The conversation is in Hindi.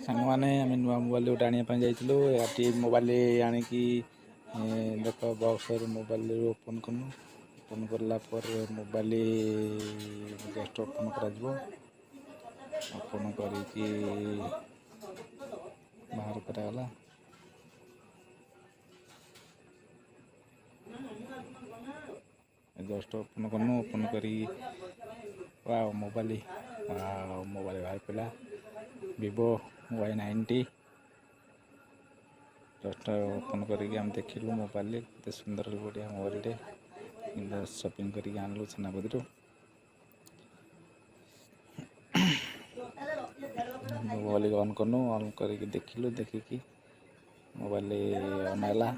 सांग मैंने आम नुआ मोबाइल गोटे आने जाइए मोबाइल आणिकी देख बक्स मोबाइल ओपन करूँ ओपन कलापर मोबाइल जस्ट ओपन कर ओपन करके बाहर कराला जस्ट ओपन करूँ ओपन करी मोबाइल मोबाइल बाहर पड़ा Vivo Y90 जस्ट ओपन करके आम देखिलु मोबाइल केते सुंदर बढ़िया मोबाइल शॉपिंग करके आनलु छेनापदी मोबाइल ऑन करूँ ऑन करके देखिलु देखिकी मोबाइल अनाइला